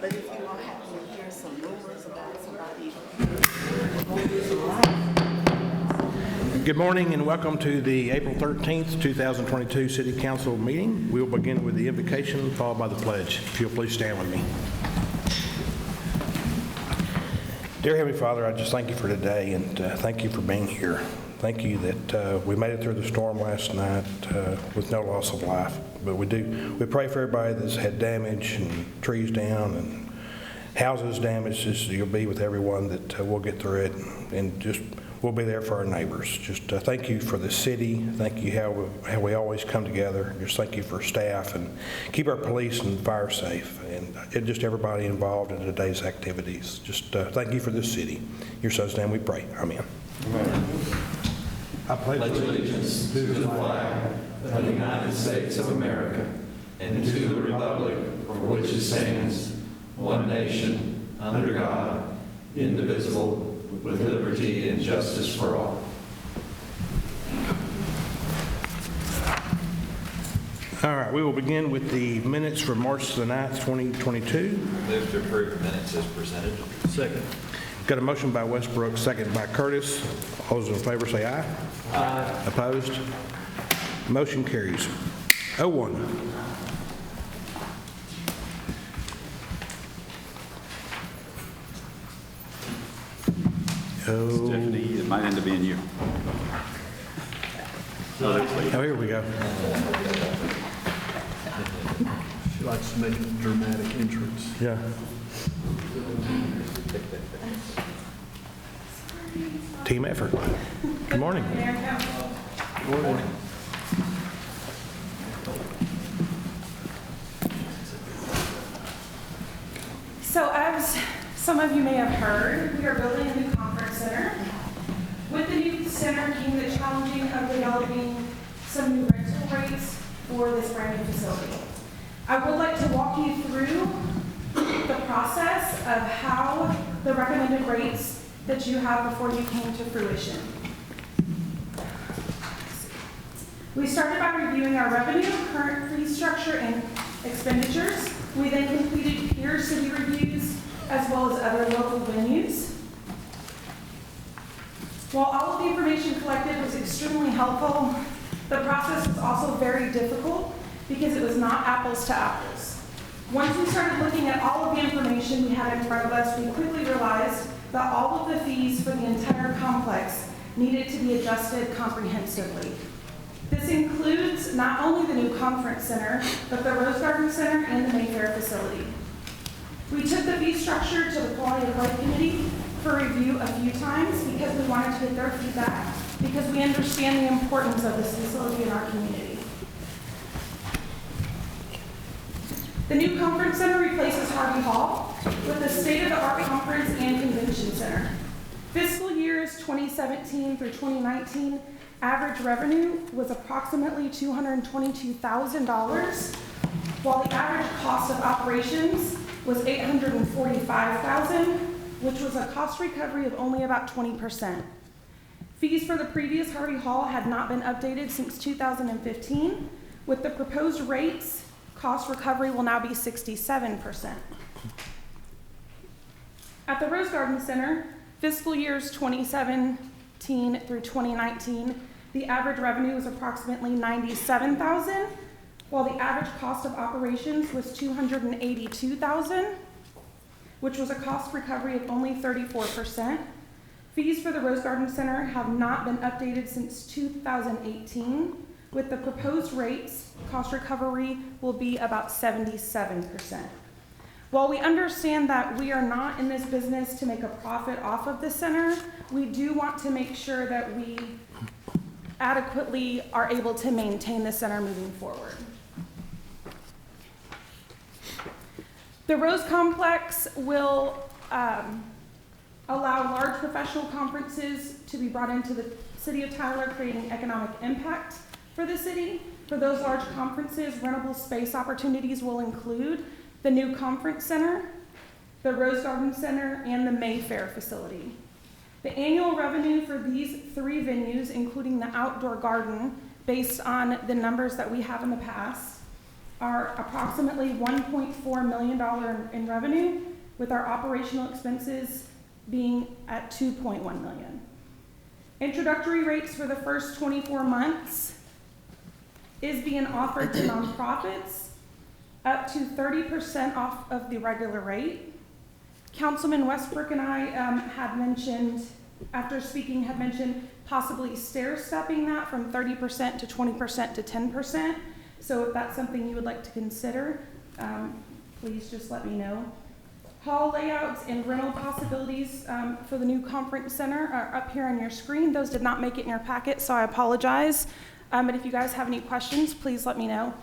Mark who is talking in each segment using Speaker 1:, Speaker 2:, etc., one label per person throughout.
Speaker 1: But if you all happen to hear some rumors about somebody.
Speaker 2: Good morning and welcome to the April 13th, 2022 City Council meeting. We'll begin with the invocation followed by the pledge. If you'll please stand with me. Dear Heavenly Father, I just thank you for today and thank you for being here. Thank you that we made it through the storm last night with no loss of life. But we pray for everybody that's had damage and trees down and houses damaged. Just you'll be with everyone that we'll get through it and just we'll be there for our neighbors. Just thank you for the city. Thank you how we always come together. Just thank you for staff and keep our police and fire safe and just everybody involved in today's activities. Just thank you for this city. In your son's name we pray. Amen.
Speaker 3: Amen. I pledge allegiance to the flag of the United States of America and to the republic for which it stands, one nation, under God, indivisible, with liberty and justice for all.
Speaker 2: All right, we will begin with the minutes for March the 9th, 2022.
Speaker 4: Move to approve minutes as presented.
Speaker 3: Second.
Speaker 2: Got a motion by Westbrook, second by Curtis. All those in favor say aye.
Speaker 3: Aye.
Speaker 2: Opposed? Motion carries. 01.
Speaker 5: Stephanie, it might end up being you.
Speaker 2: Oh, here we go.
Speaker 3: She likes to make a dramatic entrance.
Speaker 2: Yeah. Team effort. Good morning.
Speaker 3: Good morning.
Speaker 6: So as some of you may have heard, we are building a new conference center. With the new center came the challenging of developing some new rental rates for this brand new facility. I would like to walk you through the process of how the recommended rates that you have before you came to fruition. We started by reviewing our revenue, current fee structure, and expenditures. We then completed peer city reviews as well as other local venues. While all of the information collected was extremely helpful, the process was also very difficult because it was not apples to apples. Once we started looking at all of the information we had in front of us, we quickly realized that all of the fees for the entire complex needed to be adjusted comprehensively. This includes not only the new conference center, but the Rose Garden Center and the Mayfair facility. We took the fee structure to the Quality of Life Committee for review a few times because we wanted to get their feedback, because we understand the importance of this facility in our community. The new conference center replaces Harvey Hall with a state-of-the-art conference and convention center. Fiscal years 2017 through 2019, average revenue was approximately $222,000, while the average cost of operations was $845,000, which was a cost recovery of only about 20%. Fees for the previous Harvey Hall had not been updated since 2015. With the proposed rates, cost recovery will now be 67%. At the Rose Garden Center, fiscal years 2017 through 2019, the average revenue was approximately $97,000, while the average cost of operations was $282,000, which was a cost recovery of only 34%. Fees for the Rose Garden Center have not been updated since 2018. With the proposed rates, cost recovery will be about 77%. While we understand that we are not in this business to make a profit off of the center, we do want to make sure that we adequately are able to maintain the center moving forward. The Rose Complex will allow large professional conferences to be brought into the city of Tyler, creating economic impact for the city. For those large conferences, rentable space opportunities will include the new conference center, the Rose Garden Center, and the Mayfair facility. The annual revenue for these three venues, including the outdoor garden, based on the numbers that we have in the past, are approximately $1.4 million in revenue, with our operational expenses being at $2.1 million. Introductory rates for the first 24 months is being offered to nonprofits up to 30% off of the regular rate. Councilman Westbrook and I had mentioned, after speaking, had mentioned possibly stair-stepping that from 30% to 20% to 10%. So if that's something you would like to consider, please just let me know. Hall layouts and rental possibilities for the new conference center are up here on your screen. Those did not make it in your packet, so I apologize. But if you guys have any questions, please let me know.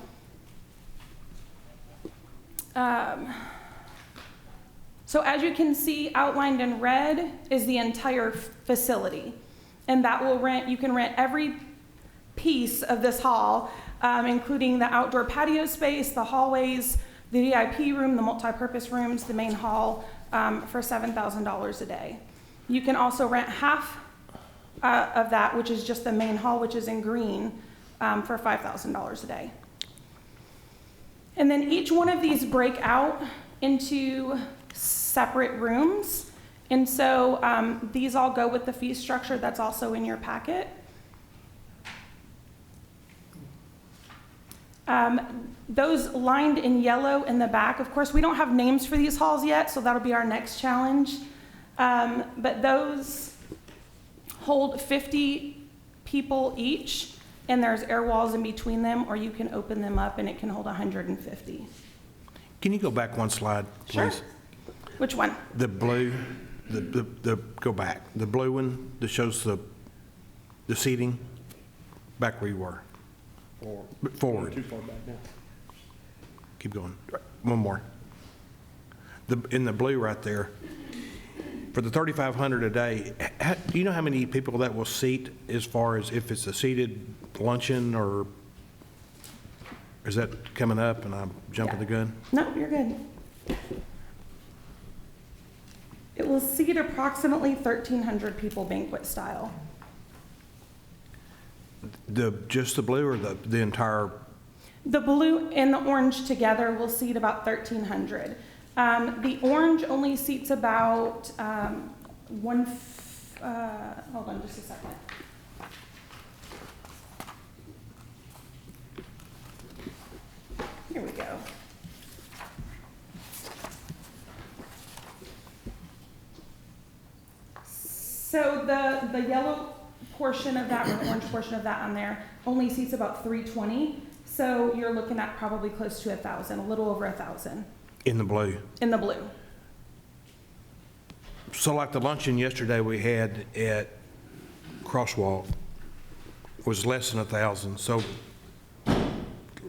Speaker 6: So as you can see, outlined in red is the entire facility. And that will you can rent every piece of this hall, including the outdoor patio space, the hallways, the VIP room, the multi-purpose rooms, the main hall, for $7,000 a day. You can also rent half of that, which is just the main hall, which is in green, for $5,000 a day. And then each one of these break out into separate rooms. And so these all go with the fee structure that's also in your packet. Those lined in yellow in the back, of course, we don't have names for these halls yet, so that'll be our next challenge. But those hold 50 people each, and there's air walls in between them, or you can open them up and it can hold 150.
Speaker 2: Can you go back one slide, please?
Speaker 6: Sure. Which one?
Speaker 2: The blue, go back. The blue one that shows the seating, back where you were. Forward.
Speaker 7: Too far back now.
Speaker 2: Keep going. One more. In the blue right there, for the $3,500 a day, do you know how many people that will seat, as far as if it's a seated luncheon, or is that coming up and I'm jumping the gun?
Speaker 6: No, you're good. It will seat approximately 1,300 people banquet style.
Speaker 2: Just the blue, or the entire?
Speaker 6: The blue and the orange together will seat about 1,300. The orange only seats about hold on just a second. Here we go. So the yellow portion of that, or the orange portion of that on there, only seats about 320. So you're looking at probably close to 1,000, a little over 1,000.
Speaker 2: In the blue.
Speaker 6: In the blue.
Speaker 2: So like the luncheon yesterday we had at Crosswalk was less than 1,000. So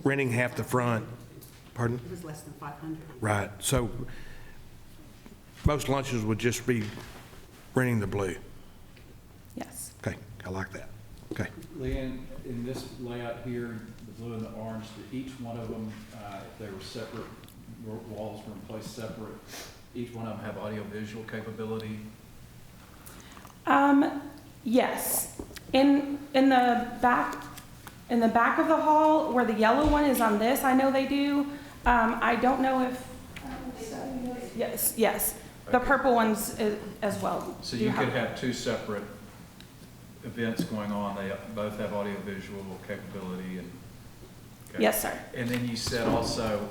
Speaker 2: renting half the front, pardon?
Speaker 1: It was less than 500.
Speaker 2: Right. So most lunches would just be renting the blue.
Speaker 6: Yes.
Speaker 2: Okay, I like that. Okay.
Speaker 5: Leanne, in this layout here, the blue and the orange, each one of them, if they were separate, walls were in place separate, each one of them have audio-visual capability?
Speaker 6: Yes. In the back of the hall, where the yellow one is on this, I know they do. I don't know if, yes. The purple ones as well.
Speaker 5: So you could have two separate events going on. They both have audio-visual capability. And okay.
Speaker 6: Yes, sir.
Speaker 5: And then you said also,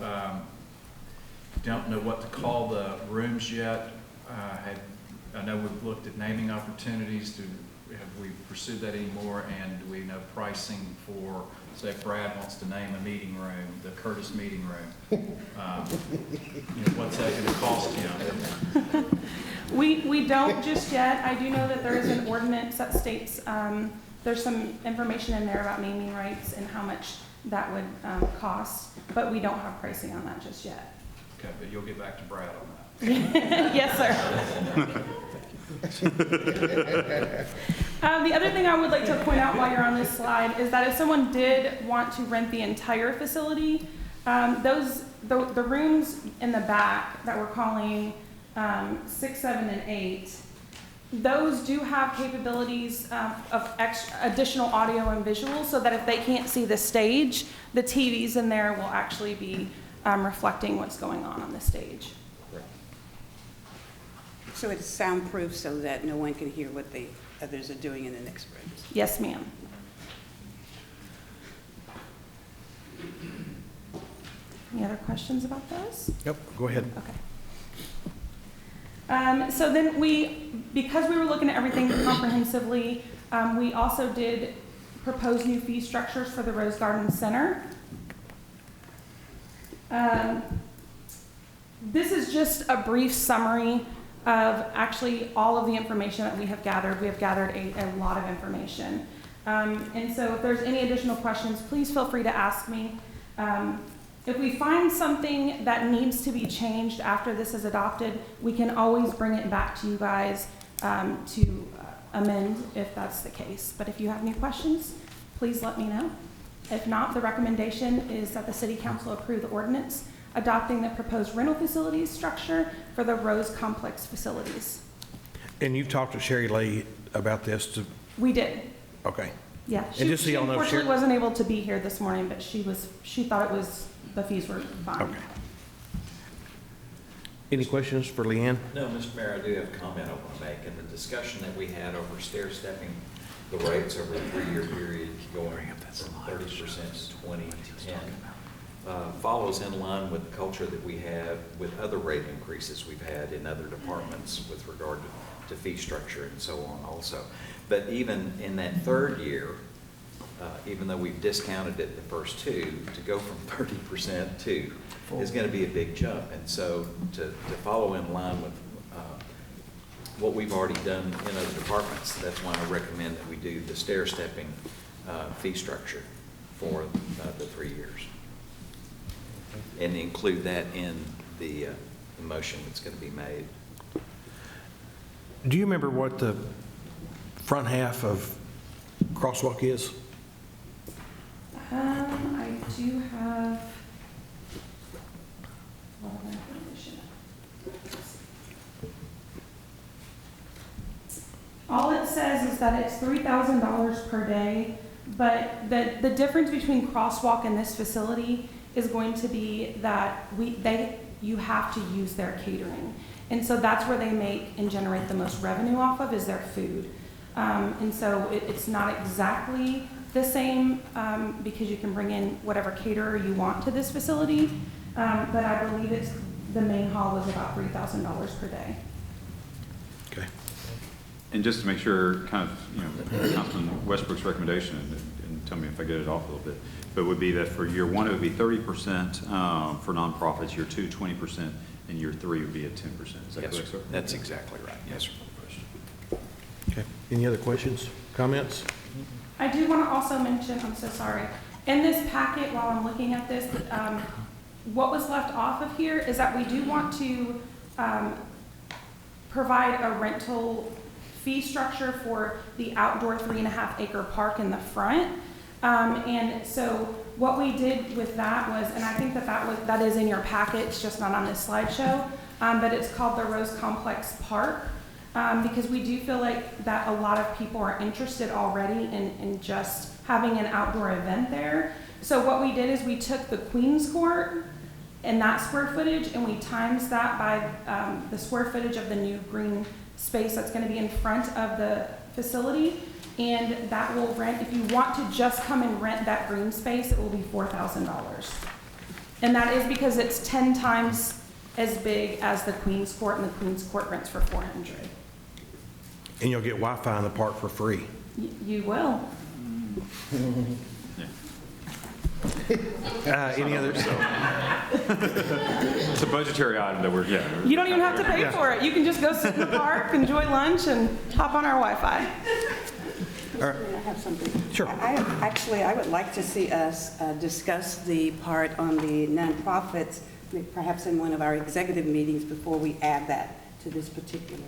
Speaker 5: don't know what to call the rooms yet. I know we've looked at naming opportunities. Have we pursued that anymore? And do we know pricing for, say, if Brad wants to name a meeting room, the Curtis meeting room? What's that going to cost him?
Speaker 6: We don't just yet. I do know that there is an ordinance that states there's some information in there about naming rights and how much that would cost, but we don't have pricing on that just yet.
Speaker 5: Okay, but you'll get back to Brad on that.
Speaker 6: Yes, sir. The other thing I would like to point out while you're on this slide is that if someone did want to rent the entire facility, the rooms in the back that we're calling 6, 7, and 8, Those do have capabilities of additional audio and visual, so that if they can't see the stage, the TVs in there will actually be reflecting what's going on the stage.
Speaker 1: So it's soundproof so that no one can hear what the others are doing in the next rooms?
Speaker 6: Yes, ma'am. Any other questions about those?
Speaker 2: Yep, go ahead.
Speaker 6: Okay. So then because we were looking at everything comprehensively, we also did propose new fee structures for the Rose Garden Center. This is just a brief summary of actually all of the information that we have gathered. We have gathered a lot of information. And so if there's any additional questions, please feel free to ask me. If we find something that needs to be changed after this is adopted, we can always bring it back to you guys to amend if that's the case. But if you have any questions, please let me know. If not, the recommendation is that the City Council approve the ordinance adopting the proposed rental facilities structure for the Rose Complex facilities.
Speaker 2: And you've talked to Sherry Lee about this?
Speaker 6: We did.
Speaker 2: Okay.
Speaker 6: Yeah.
Speaker 2: And just so
Speaker 6: She
Speaker 2: y'all know,
Speaker 6: unfortunately
Speaker 2: Sherry-
Speaker 6: wasn't able to be here this morning, but she thought the fees were fine.
Speaker 2: Okay. Any questions for Leanne?
Speaker 4: No, Mr. Mayor, I do have a comment I want to make. In the discussion that we had over stair-stepping the rates over a 3-year period, going from 30% to 20 to 10, follows in line with the culture that we have with other rate increases we've had in other departments with regard to fee structure and so on also. But even in that 3rd year, even though we've discounted it the first 2, to go from 30% to is going to be a big jump. And so to follow in line with what we've already done in other departments, that's why I recommend that we do the stair-stepping fee structure for the 3 years. And include that in the motion that's going to be made.
Speaker 2: Do you remember what the front half of Crosswalk is?
Speaker 6: I do have a lot of information. All it says is that it's $3,000 per day, but the difference between Crosswalk and this facility is going to be that you have to use their catering. And so that's where they make and generate the most revenue off of is their food. And so it's not exactly the same because you can bring in whatever caterer you want to this facility. But I believe the main hall was about $3,000 per day.
Speaker 2: Okay.
Speaker 7: And just to make sure, kind of, Councilman Westbrook's recommendation, and tell me if I get it off a little bit, but would be that for year 1, it would be 30% for nonprofits, year 2, 20%, and year 3 would be at 10%. Is that
Speaker 4: Yes,
Speaker 7: correct,
Speaker 4: sir.
Speaker 7: sir?
Speaker 4: That's exactly right. Yes, sir.
Speaker 2: Okay. Any other questions, comments?
Speaker 6: I do want to also mention, I'm so sorry, in this packet, while I'm looking at this, what was left off of here is that we do want to provide a rental fee structure for the outdoor 3.5-acre park in the front. And so what we did with that was, and I think that is in your packet, it's just not on this slideshow, but it's called the Rose Complex Park. Because we do feel like that a lot of people are interested already in just having an outdoor event there. So what we did is we took the Queen's Court and that square footage and we times that by the square footage of the new green space that's going to be in front of the facility. And that will rent, if you want to just come and rent that green space, it will be $4,000. And that is because it's 10 times as big as the Queen's Court, and the Queen's Court rents for $400.
Speaker 2: And you'll get Wi-Fi in the park for free.
Speaker 6: You will.
Speaker 2: Any others?
Speaker 7: It's a budgetary item that we're,
Speaker 6: You don't even have to pay for it. You can just go sit in the park, enjoy lunch, and hop on our Wi-Fi.
Speaker 2: All right.
Speaker 1: I have something.
Speaker 2: Sure.
Speaker 1: I would like to see us discuss the part on the nonprofits, perhaps in one of our executive meetings before we add that to this particular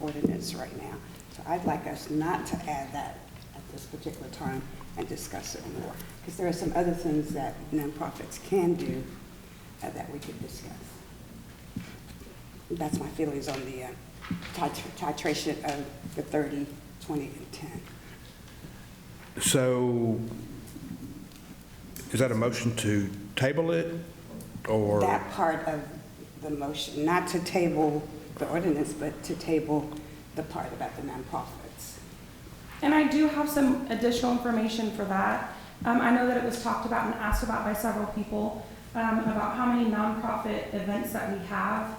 Speaker 1: ordinance right now. So I'd like us not to add that at this particular time and discuss it more, because there are some other things that nonprofits can do that we could discuss. That's my feelings on the titration of the 30, 20, and 10.
Speaker 2: So is that a motion to table it, or?
Speaker 1: That part of the motion, not to table the ordinance, but to table the part about the nonprofits.
Speaker 6: And I do have some additional information for that. I know that it was talked about and asked about by several people about how many nonprofit events that we have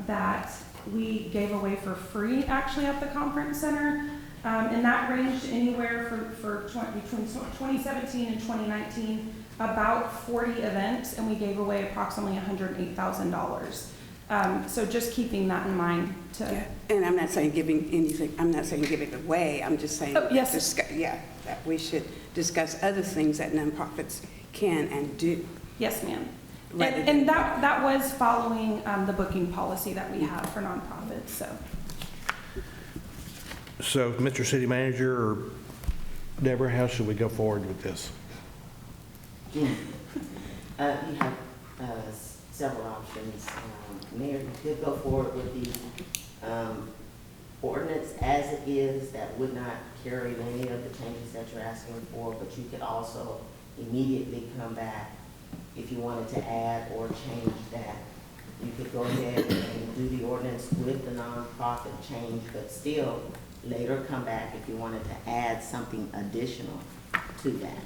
Speaker 6: that we gave away for free actually at the conference center. And that ranged anywhere between 2017 and 2019, about 40 events, and we gave away approximately $108,000. So just keeping that in mind to.
Speaker 1: Yeah. And I'm not saying giving anything, I'm not saying give it away, I'm just saying.
Speaker 6: Oh, yes.
Speaker 1: That we should discuss other things that nonprofits can and do.
Speaker 6: Yes, ma'am.
Speaker 1: Rather than-
Speaker 6: And that was following the booking policy that we have for nonprofits, so.
Speaker 2: So, Mr. City Manager or Deborah, how should we go forward with this?
Speaker 8: You have several options. Mayor, you could go forward with the ordinance as it is. That would not carry many of the changes that you're asking for, but you could also immediately come back if you wanted to add or change that. You could go ahead and do the ordinance with the nonprofit change, but still later come back if you wanted to add something additional to that.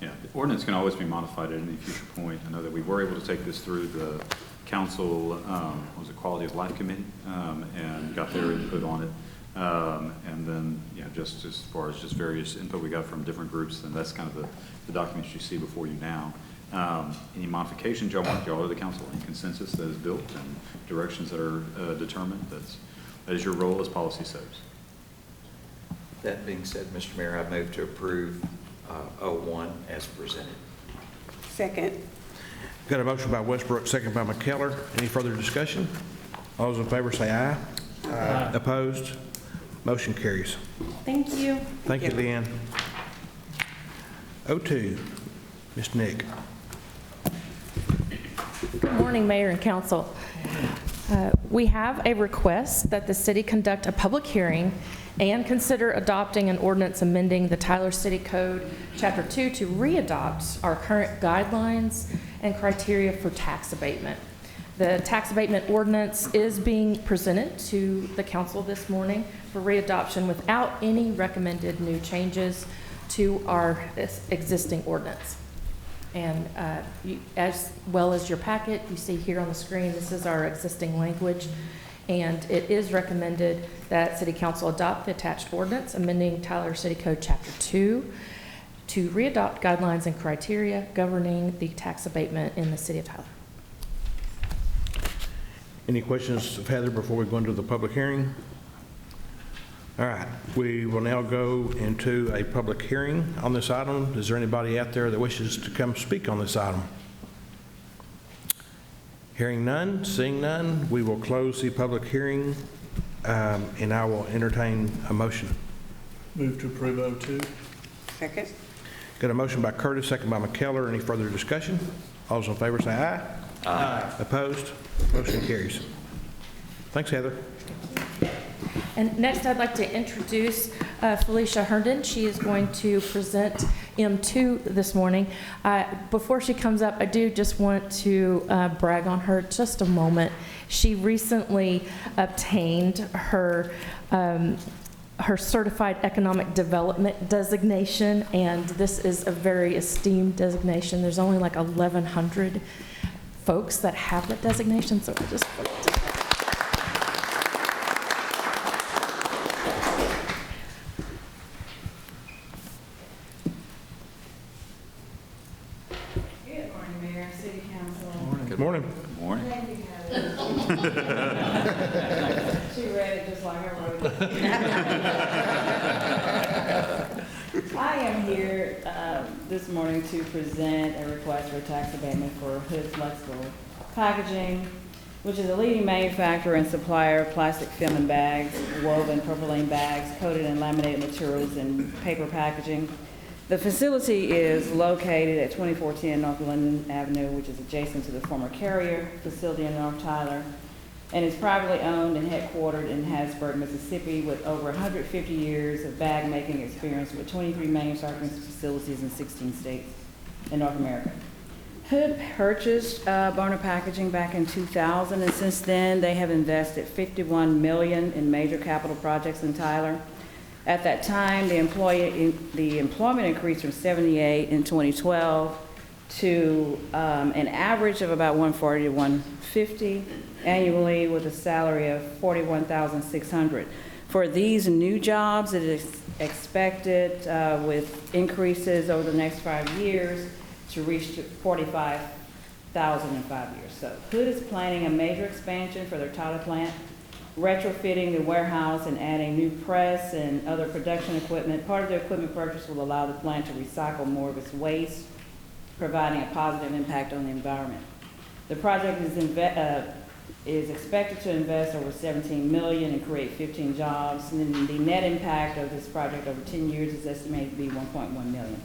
Speaker 7: Yeah, the ordinance can always be modified at any future point. I know that we were able to take this through the council, what was it, Quality of Life Committee, and got their input on it. And then, just as far as just various input we got from different groups, and that's kind of the documents you see before you now. Any modifications y'all want, y'all are the council, any consensus that is built and directions that are determined, that is your role as policy setters.
Speaker 4: That being said, Mr. Mayor, I move to approve 01 as presented.
Speaker 1: Second.
Speaker 2: Got a motion by Westbrook, second by McKellar. Any further discussion? All those in favor say aye. Aye. Opposed? Motion carries.
Speaker 6: Thank you.
Speaker 2: Thank you, Leanne. 02, Ms. Nick.
Speaker 9: Good morning, Mayor and Council. We have a request that the city conduct a public hearing and consider adopting an ordinance amending the Tyler City Code, Chapter 2, to re-adopt our current guidelines and criteria for tax abatement. The tax abatement ordinance is being presented to the council this morning for re-adoption without any recommended new changes to our existing ordinance. And as well as your packet, you see here on the screen, this is our existing language. And it is recommended that City Council adopt the attached ordinance amending Tyler City Code Chapter 2 to re-adopt guidelines and criteria governing the tax abatement in the city of Tyler.
Speaker 2: Any questions of Heather before we go into the public hearing? All right, we will now go into a public hearing on this item. Is there anybody out there that wishes to come speak on this item? Hearing none, seeing none, we will close the public hearing, and I will entertain a motion.
Speaker 3: Move to approve 02.
Speaker 1: Second.
Speaker 2: Got a motion by Curtis, second by McKellar. Any further discussion? All those in favor say aye. Aye. Opposed? Motion carries. Thanks, Heather.
Speaker 9: And next, I'd like to introduce Felicia Herndon. She is going to present M2 this morning. Before she comes up, I do just want to brag on her just a moment. She recently obtained her Certified Economic Development designation, and this is a very esteemed designation. There's only like 1,100 folks that have that designation, so I just wanted to
Speaker 2: Good morning.
Speaker 7: Good morning.
Speaker 10: She read it just like I wrote it. I am here this morning to present a request for tax abatement for Hood Flexible Packaging, which is a leading manufacturer and supplier of plastic film and bags, woven propylene bags, coated and laminated materials, and paper packaging. The facility is located at 2410 North Linden Avenue, which is adjacent to the former Carrier facility in North Tyler. and is privately owned and headquartered in Hattiesburg, Mississippi, with over 150 years of bag making experience with 23 manufacturing facilities in 16 states in North America. Hood purchased Barner Packaging back in 2000, and since then they have invested $51 million in major capital projects in Tyler. At that time, the employment increased from 78 in 2012 to an average of about 140 to 150 annually, with a salary of $41,600. For these new jobs, it is expected with increases over the next 5 years to reach $45,000 in 5 years. So Hood is planning a major expansion for their Tyler plant, retrofitting the warehouse and adding new press and other production equipment. Part of the equipment purchase will allow the plant to recycle more of its waste, providing a positive impact on the environment. The project is expected to invest over $17 million and create 15 jobs. And then the net impact of this project over 10 years is estimated to be $1.1 million.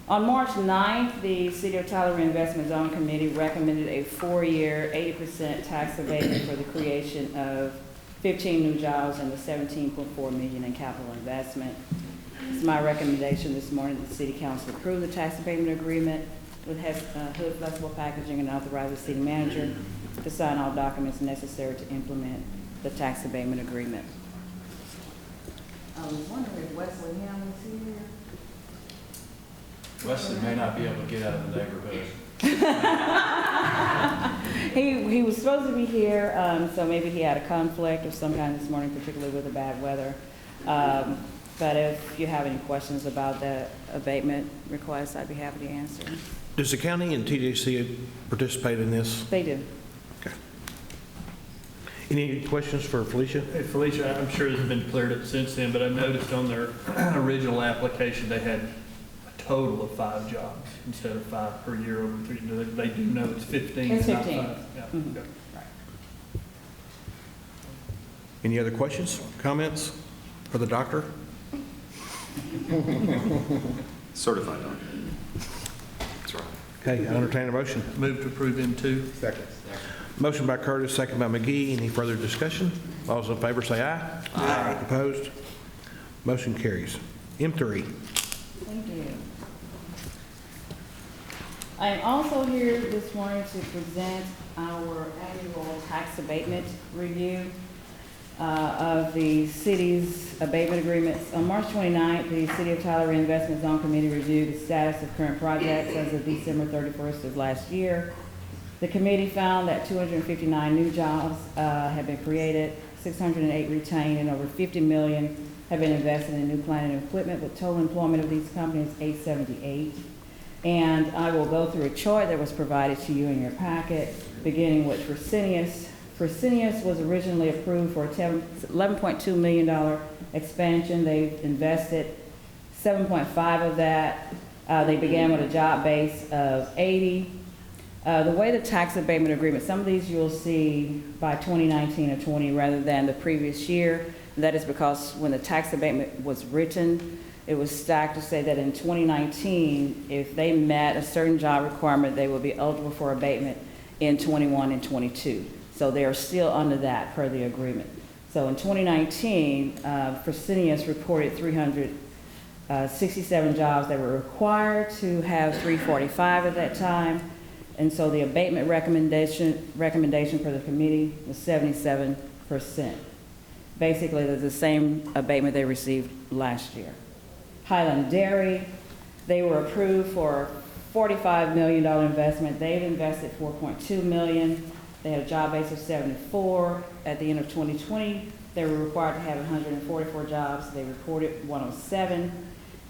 Speaker 10: On March 9th, the City of Tyler Reinvestment Zone Committee recommended a 4-year, 80% tax abatement for the creation of 15 new jobs and the $17.4 million in capital investment. It's my recommendation this morning that the City Council approve the tax abatement agreement with Hood Flexible Packaging and authorize the City Manager to sign all documents necessary to implement the tax abatement agreement. I was wondering if Wesley Ham was here.
Speaker 5: Wesley may not be able to get out of the neighborhood.
Speaker 10: He was supposed to be here, so maybe he had a conflict of some kind this morning, particularly with the bad weather. But if you have any questions about the abatement request, I'd be happy to answer.
Speaker 2: Does the county and TJC participate in this?
Speaker 10: They do.
Speaker 2: Okay. Any questions for Felicia?
Speaker 11: Hey, Felicia, I'm sure this has been cleared up since then, but I noticed on their original application, they had a total of 5 jobs instead of 5 per year over 3. They do know it's 15.
Speaker 10: It's
Speaker 11: not
Speaker 10: 15.
Speaker 11: 5. Yeah.
Speaker 10: Mhm.
Speaker 11: Okay.
Speaker 2: Any other questions, comments for the doctor?
Speaker 7: Certified doctor.
Speaker 4: That's right.
Speaker 2: Okay, I entertain a motion.
Speaker 11: Move to approve M2.
Speaker 2: Second. Motion by Curtis, second by McGee. Any further discussion? All those in favor say aye. Aye. Opposed? Motion carries. M3.
Speaker 10: Thank you. I am also here this morning to present our annual tax abatement review of the city's abatement agreements. On March 29th, the City of Tyler Reinvestment Zone Committee reviewed the status of current projects as of December 31st of last year. The committee found that 259 new jobs have been created, 608 retained, and over $50 million have been invested in new plant and equipment, with total employment of these companies 878. And I will go through a chart that was provided to you in your packet, beginning with Fresenius. Fresenius was originally approved for a $11.2 million expansion. They've invested 7.5 of that. They began with a job base of 80. The way the tax abatement agreement, some of these you'll see by 2019 or 20 rather than the previous year. And that is because when the tax abatement was written, it was stacked to say that in 2019, if they met a certain job requirement, they would be eligible for abatement in 21 and 22. So they are still under that per the agreement. So in 2019, Fresenius reported 367 jobs. They were required to have 345 at that time. And so the abatement recommendation for the committee was 77%. Basically, the same abatement they received last year. Highland Dairy, they were approved for a $45 million investment. They've invested $4.2 million. They had a job base of 74. At the end of 2020, they were required to have 144 jobs. They reported 107.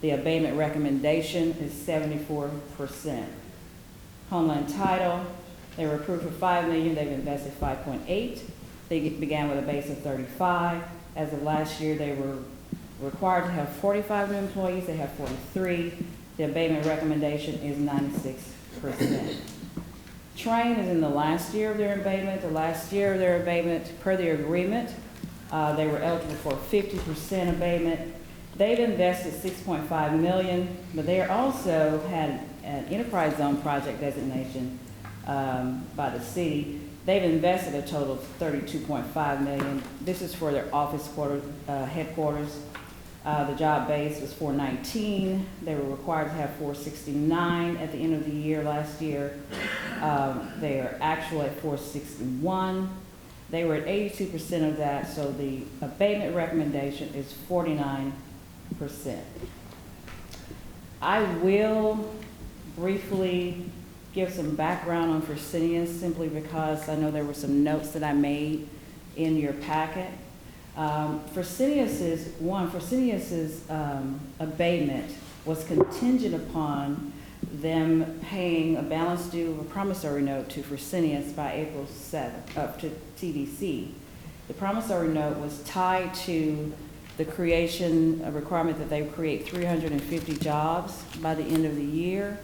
Speaker 10: The abatement recommendation is 74%. Homeland Title, they were approved for $5 million. They've invested 5.8. They began with a base of 35. As of last year, they were required to have 45 new employees. They have 43. The abatement recommendation is 96%. Train is in the last year of their abatement. The last year of their abatement, per the agreement, they were eligible for 50% abatement. They've invested $6.5 million, but they are also had an enterprise zone project designation by the city. They've invested a total of $32.5 million. This is for their office headquarters. The job base was 419. They were required to have 469 at the end of the year last year. They are actually at 461. They were at 82% of that, so the abatement recommendation is 49%. I will briefly give some background on Fresenius simply because I know there were some notes that I made in your packet. Fresenius's abatement was contingent upon them paying a balance due of a promissory note to Fresenius by April 7th, up to TDC. The promissory note was tied to the creation, a requirement that they create 350 jobs by the end of the year.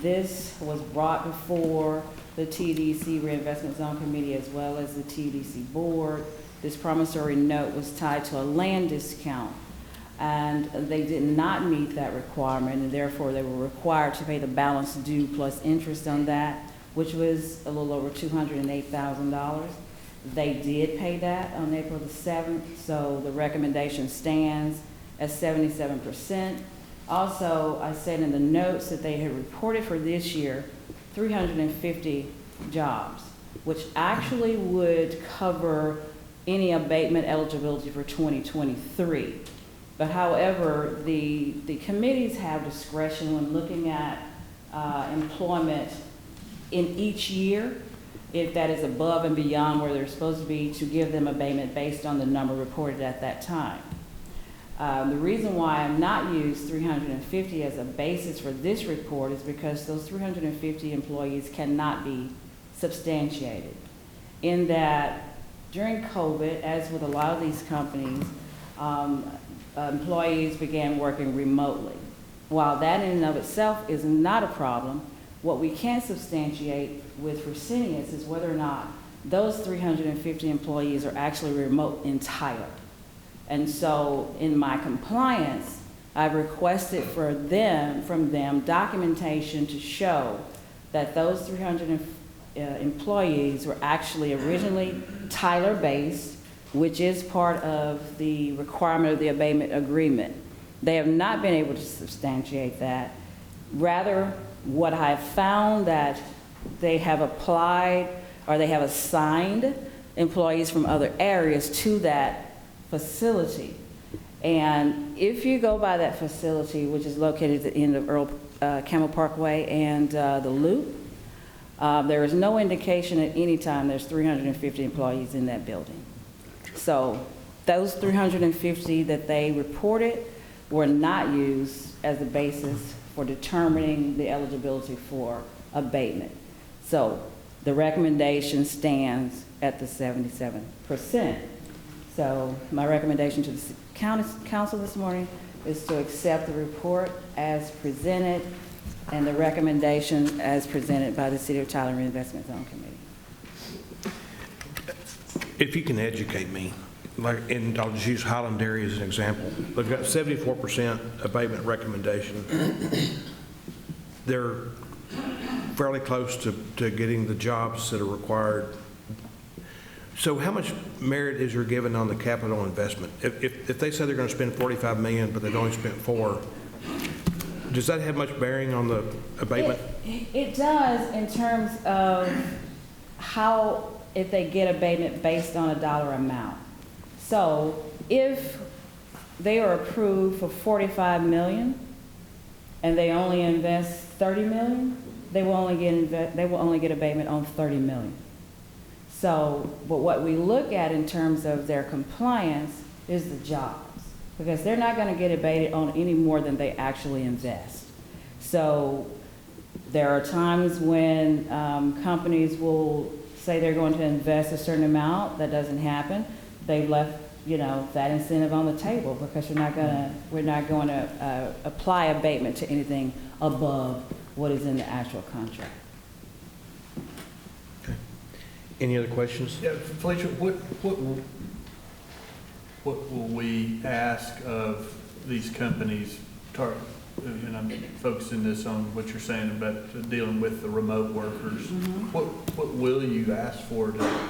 Speaker 10: This was brought before the TDC Reinvestment Zone Committee as well as the TDC Board. This promissory note was tied to a land discount, and they did not meet that requirement, and therefore they were required to pay the balance due plus interest on that, which was a little over $208,000. They did pay that on April the 7th, so the recommendation stands at 77%. Also, I said in the notes that they had reported for this year 350 jobs, which actually would cover any abatement eligibility for 2023. But however, the committees have discretion when looking at employment in each year, if that is above and beyond where they're supposed to be, to give them abatement based on the number reported at that time. The reason why I'm not used 350 as a basis for this report is because those 350 employees cannot be substantiated. In that, during COVID, as with a lot of these companies, employees began working remotely. While that in and of itself is not a problem, what we can substantiate with Fresenius is whether or not those 350 employees are actually remote entirely. And so in my compliance, I've requested from them documentation to show that those 300 employees were actually originally Tyler-based, which is part of the requirement of the abatement agreement. They have not been able to substantiate that. Rather, what I have found that they have applied or they have assigned employees from other areas to that facility. And if you go by that facility, which is located at the end of Earl Campbell Parkway and the Loop, there is no indication at any time there's 350 employees in that building. So those 350 that they reported were not used as a basis for determining the eligibility for abatement. So the recommendation stands at the 77%. So my recommendation to the council this morning is to accept the report as presented and the recommendation as presented by the City of Tyler Reinvestment Zone Committee.
Speaker 2: If you can educate me, and I'll just use Highland Dairy as an example. They've got 74% abatement recommendation. They're fairly close to getting the jobs that are required. So how much merit is there given on the capital investment? If they say they're going to spend $45 million, but they've only spent $4 million, does that have much bearing on the abatement?
Speaker 10: It does in terms of how, if they get abatement based on a dollar amount. So if they are approved for $45 million and they only invest $30 million, they will only get abatement on $30 million. So, but what we look at in terms of their compliance is the jobs, because they're not going to get abated on any more than they actually invest. So there are times when companies will say they're going to invest a certain amount. That doesn't happen. They've left, that incentive on the table because we're not going to apply abatement to anything above what is in the actual contract.
Speaker 2: Okay. Any other questions?
Speaker 11: Yeah, Felicia, what will we ask of these companies and I'm focusing this on what you're saying about dealing with the remote workers. What will you ask for to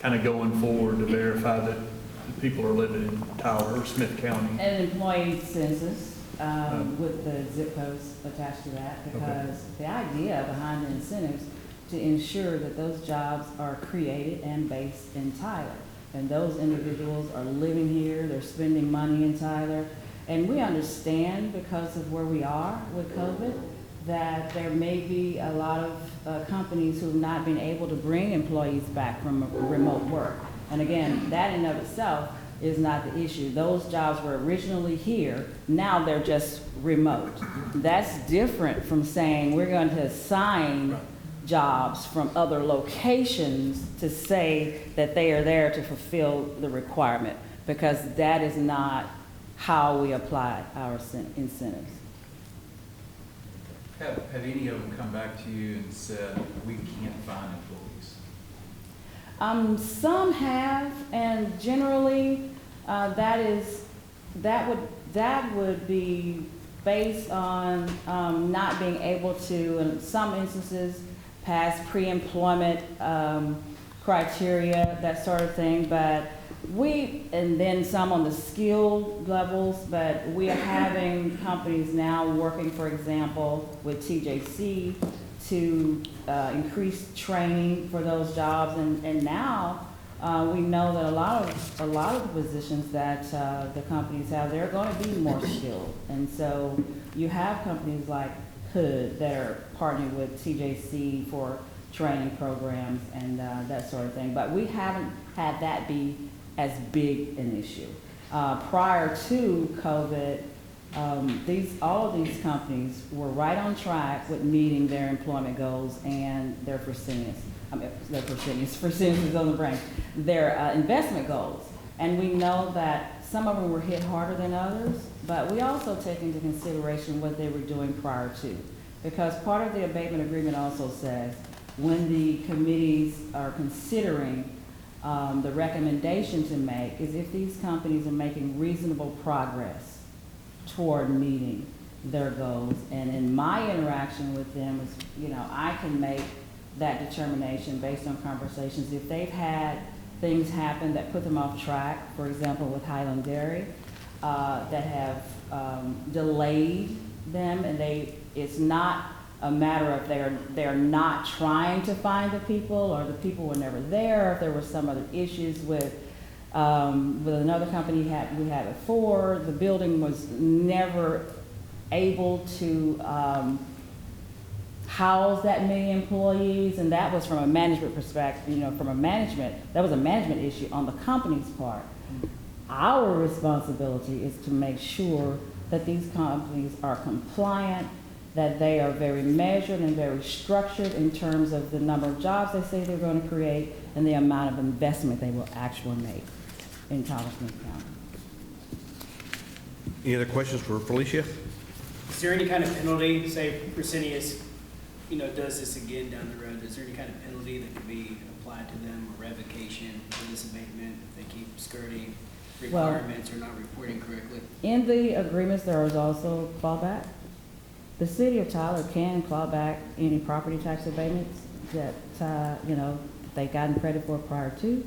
Speaker 11: kind of going forward to verify that the people are living in Tyler or Smith County?
Speaker 10: An employee census with the zip codes attached to that, because the idea behind the incentives to ensure that those jobs are created and based in Tyler. And those individuals are living here, they're spending money in Tyler. And we understand, because of where we are with COVID, that there may be a lot of companies who have not been able to bring employees back from remote work. And again, that in of itself is not the issue. Those jobs were originally here, now they're just remote. That's different from saying we're going to assign jobs from other locations to say that they are there to fulfill the requirement, because that is not how we apply our incentives.
Speaker 5: Have any of them come back to you and said, we can't find employees?
Speaker 10: Some have, and generally, that would be based on not being able to, in some instances, pass pre-employment criteria, that sort of thing. But and then some on the skill levels, but we are having companies now working, for example, with TJC to increase training for those jobs. And now we know that a lot of the positions that the companies have, they're going to be more skilled. And so you have companies like Hood that are partnering with TJC for training programs and that sort of thing. But we haven't had that be as big an issue. Prior to COVID, all of these companies were right on track with meeting their employment goals and their percentages on the brain, their investment goals. And we know that some of them were hit harder than others, but we also take into consideration what they were doing prior to. Because part of the abatement agreement also says when the committees are considering the recommendation to make is if these companies are making reasonable progress toward meeting their goals. And in my interaction with them, is, I can make that determination based on conversations. If they've had things happen that put them off track, for example, with Highland Dairy, that have delayed them, and it's not a matter of they're not trying to find the people, or the people were never there, or if there were some other issues with another company we had before, the building was never able to house that many employees, and that was from a management perspective, that was a management issue on the company's part. Our responsibility is to make sure that these companies are compliant, that they are very measured and very structured in terms of the number of jobs they say they're going to create and the amount of investment they will actually make in Tyler Smith County.
Speaker 2: Any other questions for Felicia?
Speaker 12: Is there any kind of penalty, say Fresenius, does this again down the road? Is there any kind of penalty that could be applied to them, or revocation for this abatement if they keep skirting requirements or not reporting correctly? In
Speaker 10: the agreements, there is also clawback. The city of Tyler can claw back any property tax abatements that, they've gotten credit for prior to,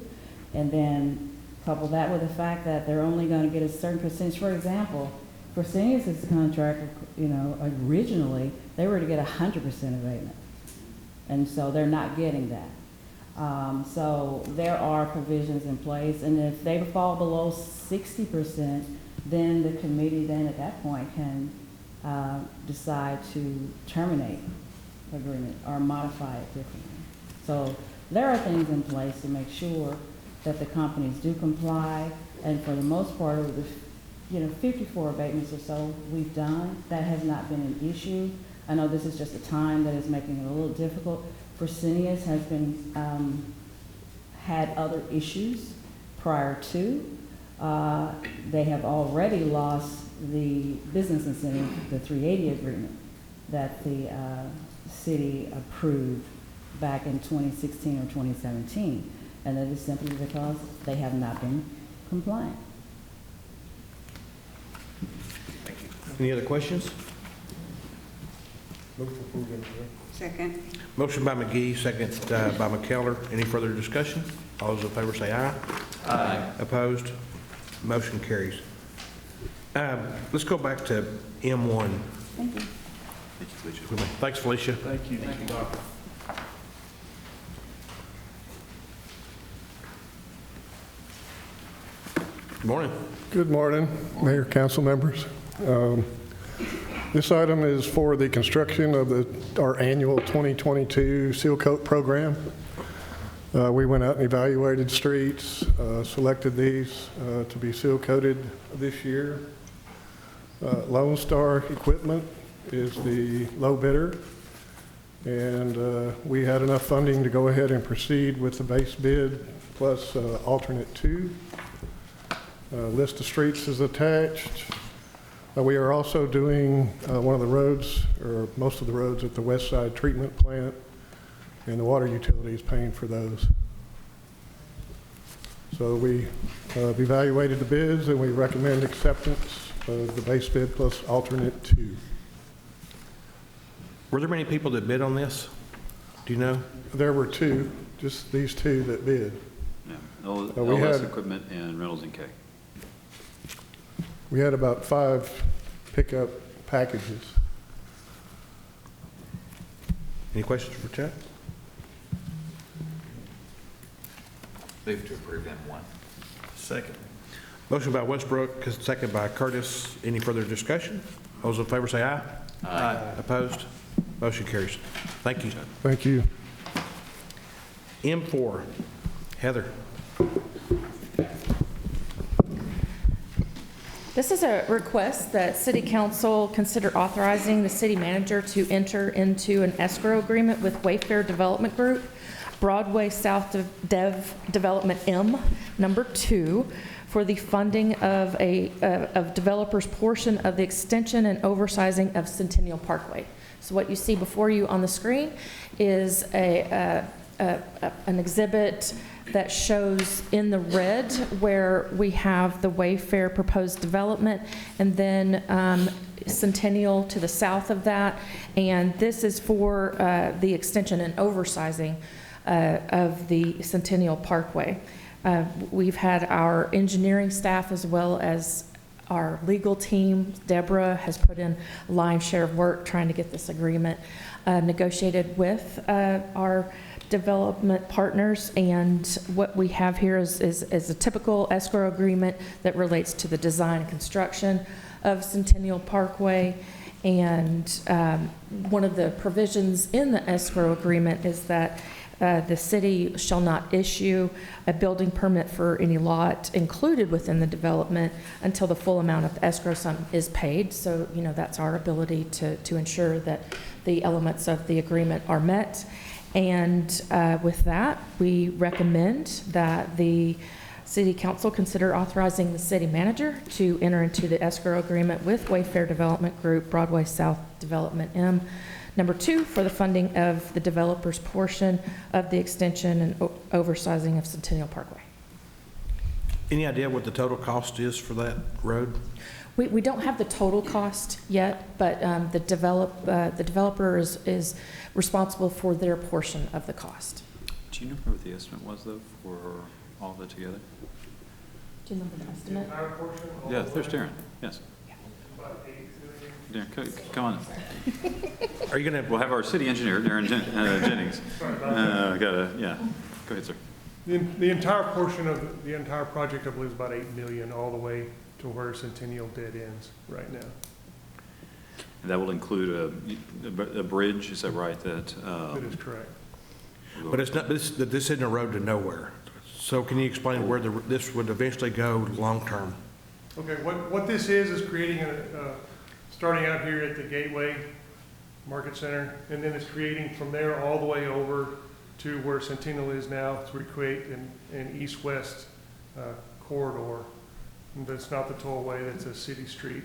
Speaker 10: and then couple that with the fact that they're only going to get a certain percentage. For example, Fresenius' contract, originally, they were to get 100% abatement, and so they're not getting that. So there are provisions in place, and if they fall below 60%, then the committee at that point can decide to terminate the agreement or modify it differently. So there are things in place to make sure that the companies do comply, and for the most part, of the 54 abatements or so we've done, that has not been an issue. I know this is just a time that is making it a little difficult. Fresenius has been had other issues prior to. They have already lost the business incentive, the 380 agreement that the city approved back in 2016 or 2017. And that is simply because they have not been compliant.
Speaker 2: Any other questions?
Speaker 1: Second.
Speaker 2: Motion by McGee, second by McKellar. Any further discussion? All those in favor say aye. Aye. Opposed? Motion carries. Let's go back to M1.
Speaker 1: Thank you.
Speaker 2: Thanks, Felicia.
Speaker 11: Thank you. Thank you, Doctor.
Speaker 2: Good morning.
Speaker 13: Good morning, Mayor, council members. This item is for the construction of our annual 2022 Sealcoat program. We went out and evaluated streets, selected these to be seal coated this year. Lone Star Equipment is the low bidder, and we had enough funding to go ahead and proceed with the base bid plus alternate 2. List of streets is attached. We are also doing one of the roads, or most of the roads at the West Side Treatment Plant, and the water utility is paying for those. So we evaluated the bids, and we recommend acceptance of the base bid plus alternate 2.
Speaker 2: Were there many people that bid on this? Do you know?
Speaker 13: There were 2, just these 2 that bid.
Speaker 7: Yeah,
Speaker 13: we
Speaker 7: LS
Speaker 13: had-
Speaker 7: Equipment and Reynolds and K.
Speaker 13: We had about 5 pickup packages.
Speaker 2: Any questions for Chuck?
Speaker 4: Move to approve M1.
Speaker 11: Second.
Speaker 2: Motion by Westbrook, second by Curtis. Any further discussion? All those in favor say aye.
Speaker 11: Aye.
Speaker 2: Opposed? Motion carries. Thank you.
Speaker 13: Thank you.
Speaker 2: M4, Heather.
Speaker 9: This is a request that City Council consider authorizing the city manager to enter into an escrow agreement with Wayfair Development Group, Broadway South Development M, number 2, for the funding of of developers' portion of the extension and oversizing of Centennial Parkway. So what you see before you on the screen is an exhibit that shows in the red where we have the Wayfair proposed development, and then Centennial to the south of that. And this is for the extension and oversizing of the Centennial Parkway. We've had our engineering staff as well as our legal team. Deborah has put in a lion's share of work trying to get this agreement negotiated with our development partners, and what we have here is a typical escrow agreement that relates to the design and construction of Centennial Parkway. And one of the provisions in the escrow agreement is that the city shall not issue a building permit for any lot included within the development until the full amount of the escrow sum is paid. So, you know, that's our ability to ensure that the elements of the agreement are met. And with that, we recommend that the City Council consider authorizing the city manager to enter into the escrow agreement with Wayfair Development Group, Broadway South Development M, number 2, for the funding of the developer's portion of the extension and oversizing of Centennial Parkway.
Speaker 2: Any idea what the total cost is for that road?
Speaker 9: We don't have the total cost yet, but the developer is responsible for their portion of the cost.
Speaker 7: Do you remember what the estimate was, though, for all of it together?
Speaker 9: Do you remember the estimate?
Speaker 7: Yeah, there's Darren, yes. Darren, come on.
Speaker 2: Are you going to?
Speaker 7: We'll have our city engineer, Darren Jennings. Yeah, go ahead, sir.
Speaker 14: The entire portion of the entire project, I believe, is about $8 million, all the way to where Centennial dead ends right now.
Speaker 7: And that will include a bridge, is that right?
Speaker 14: That is correct.
Speaker 2: But it's not. This isn't a road to nowhere. So can you explain where this would eventually go long term?
Speaker 14: Okay, what this is creating starting out here at the Gateway Market Center, and then it's creating from there all the way over to where Centennial is now to create an east-west corridor. And that's not the tollway, that's a city street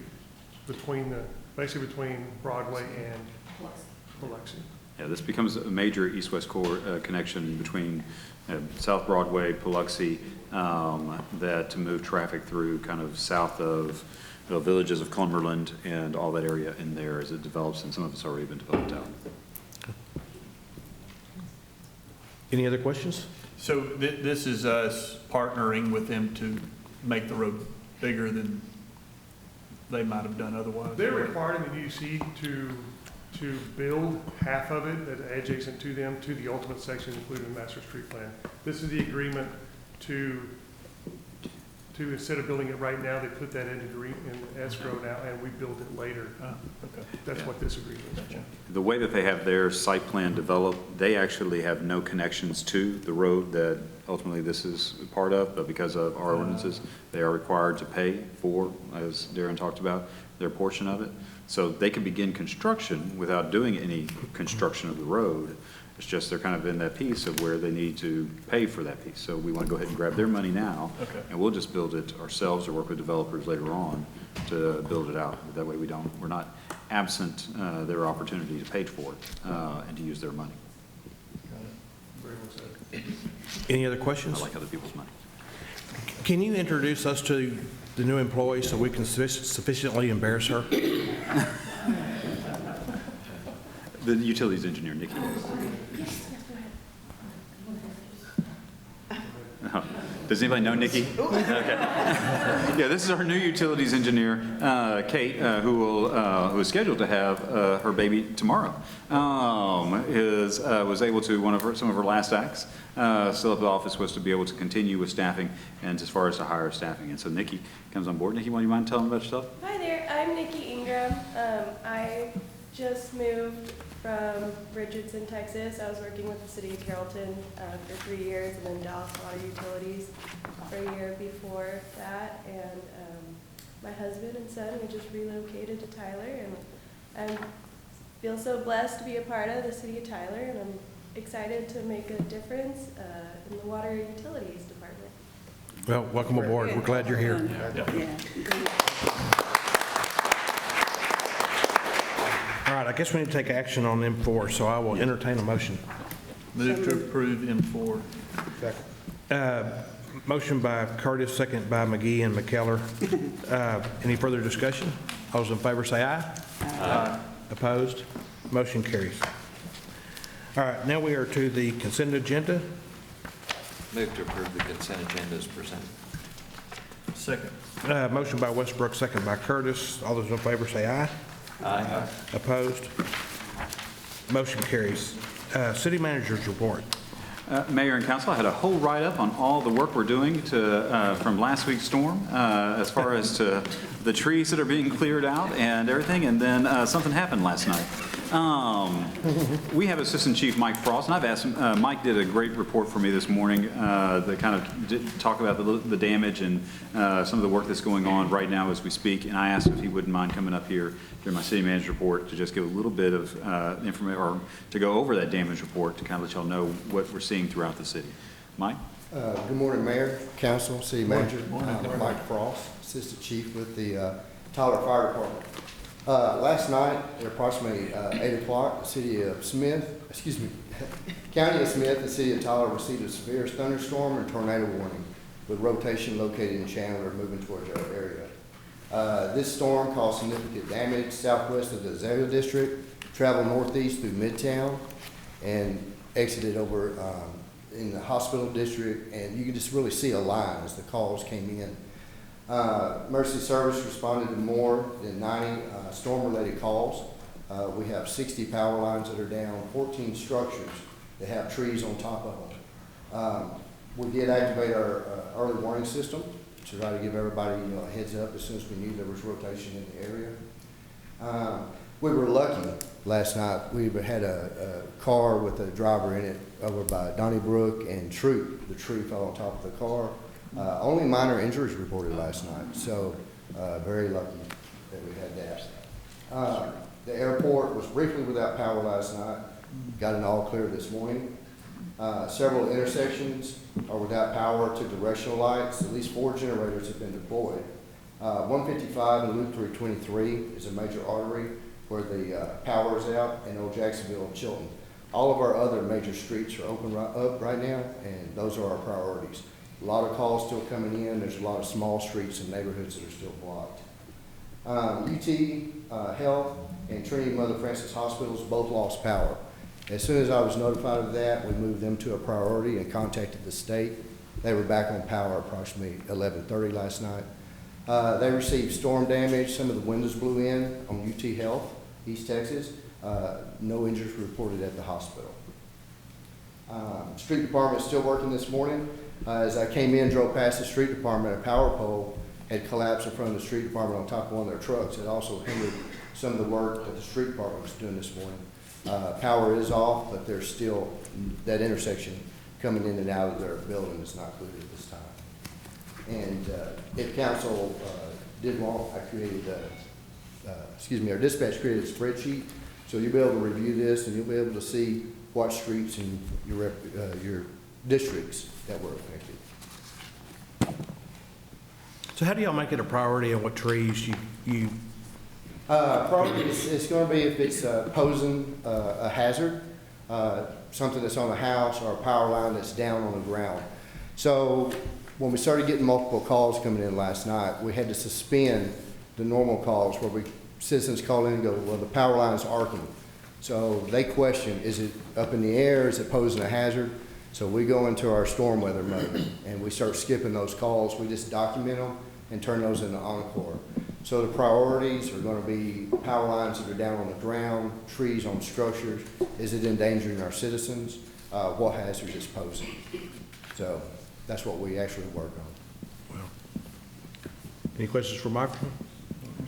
Speaker 14: basically between Broadway and Biloxi.
Speaker 7: Yeah, this becomes a major east-west connection between South Broadway, Biloxi, that to move traffic through kind of south of villages of Cumberland and all that area in there as it develops, and some of it's already been developed out.
Speaker 2: Any other questions?
Speaker 11: So this is us partnering with them to make the road bigger than they might have done otherwise?
Speaker 14: They're requiring the UC to build half of it that's adjacent to them, to the ultimate section included in the master street plan. This is the agreement to instead of building it right now, they put that into in escrow now, and we build it later.
Speaker 11: Okay.
Speaker 14: That's what this agreement is.
Speaker 7: The way that they have their site plan developed, they actually have no connections to the road that ultimately this is part of, but because of our ordinances, they are required to pay for, as Darren talked about, their portion of it. So they can begin construction without doing any construction of the road. It's just they're kind of in that piece of where they need to pay for that piece. So we want to go ahead and grab their money now, and we'll just build it ourselves or work with developers later on to build it out. That way we're not absent their opportunity to pay for it and to use their money.
Speaker 2: Any other questions?
Speaker 7: I like other people's money.
Speaker 2: Can you introduce us to the new employee so we can sufficiently embarrass her?
Speaker 7: The utilities engineer, Nikki. Does anybody know Nikki? Okay. Yeah, this is our new utilities engineer, Kate, who is scheduled to have her baby tomorrow. Was able to some of her last acts. Still at the office was to be able to continue with staffing and as far as to hire staffing. And so Nikki comes on board. Nikki, do you mind telling about yourself?
Speaker 15: Hi there, I'm Nikki Ingram. I just moved from Richardson, Texas. I was working with the city of Carrollton for 3 years, and then Dallas Water Utilities for a year before that. And my husband and son, we just relocated to Tyler, and I feel so blessed to be a part of the city of Tyler, and I'm excited to make a difference in the water utilities department.
Speaker 2: Well, welcome aboard. We're glad you're here. All right, I guess we need to take action on M4, so I will entertain a motion.
Speaker 11: Move to approve M4.
Speaker 2: Motion by Curtis, second by McGee and McKellar. Any further discussion? All those in favor say aye. Aye. Opposed? Motion carries. All right, now we are to the consent agenda.
Speaker 4: Move to approve the consent agenda as presented.
Speaker 11: Second.
Speaker 2: Motion by Westbrook, second by Curtis. All those in favor say aye.
Speaker 4: Aye.
Speaker 2: Opposed? Motion carries. City manager's report.
Speaker 7: Mayor and council, I had a whole write-up on all the work we're doing from last week's storm, as far as to the trees that are being cleared out and everything, and then something happened last night. We have Assistant Chief Mike Frost, and I've asked him, Mike did a great report for me this morning that kind of did talk about the damage and some of the work that's going on right now as we speak, and I asked if he wouldn't mind coming up here during my city manager report to just give a little bit of information, or to go over that damage report to kind of let y'all know what we're seeing throughout the city. Mike?
Speaker 16: Good morning, Mayor, Council, City Manager. I'm Mike Frost, Assistant Chief with the Tyler Fire Department. Last night at approximately 8 o'clock, the County of Smith and City of Tyler received a severe thunderstorm and tornado warning with rotation located in Chandler moving towards our area. This storm caused significant damage southwest of the Azalea District, traveled northeast through Midtown, and exited over in the hospital district, and you can just really see a line as the calls came in. Emergency service responded to more than 90 storm-related calls. We have 60 power lines that are down, 14 structures that have trees on top of them. We did activate our early warning system to try to give everybody a heads up as soon as we knew there was rotation in the area. We were lucky last night. We had a car with a driver in it over by Donnybrook and Troop. The tree fell on top of the car. Only minor injuries reported last night, so very lucky that we had that. The airport was briefly without power last night. Got an all clear this morning. Several intersections are without power to directional lights. At least 4 generators have been deployed. 155 and Loop 323 is a major artery where the power is out, and Old Jacksonville and Chilton. All of our other major streets are open up right now, and those are our priorities. A lot of calls still coming in. There's a lot of small streets and neighborhoods that are still blocked. UT Health and Trinity Mother Frances Hospitals both lost power. As soon as I was notified of that, we moved them to a priority and contacted the state. They were back on power approximately 11:30 last night. They received storm damage. Some of the windows blew in on UT Health, East Texas. No injuries reported at the hospital. Street department is still working this morning. As I came in, drove past the street department, a power pole had collapsed in front of the street department on top of one of their trucks. It also hindered some of the work that the street department was doing this morning. Power is off, but there's still that intersection coming in and out of their building is not clear at this time. And if council did want, I created our dispatch created a spreadsheet, so you'll be able to review this and you'll be able to see what streets in your districts that were affected.
Speaker 2: So how do y'all make it a priority on what trees you
Speaker 16: Probably it's going to be if it's posing a hazard, something that's on a house or a power line that's down on the ground. So when we started getting multiple calls coming in last night, we had to suspend the normal calls where citizens call in and go, well, the power line is arcing. So they question, is it up in the air? Is it posing a hazard? So we go into our storm weather mode and we start skipping those calls. We just document them and turn those into encore. So the priorities are going to be power lines that are down on the ground, trees on structures. Is it endangering our citizens? What hazards is posing? So that's what we actually work on.
Speaker 2: Well, any questions for Michael?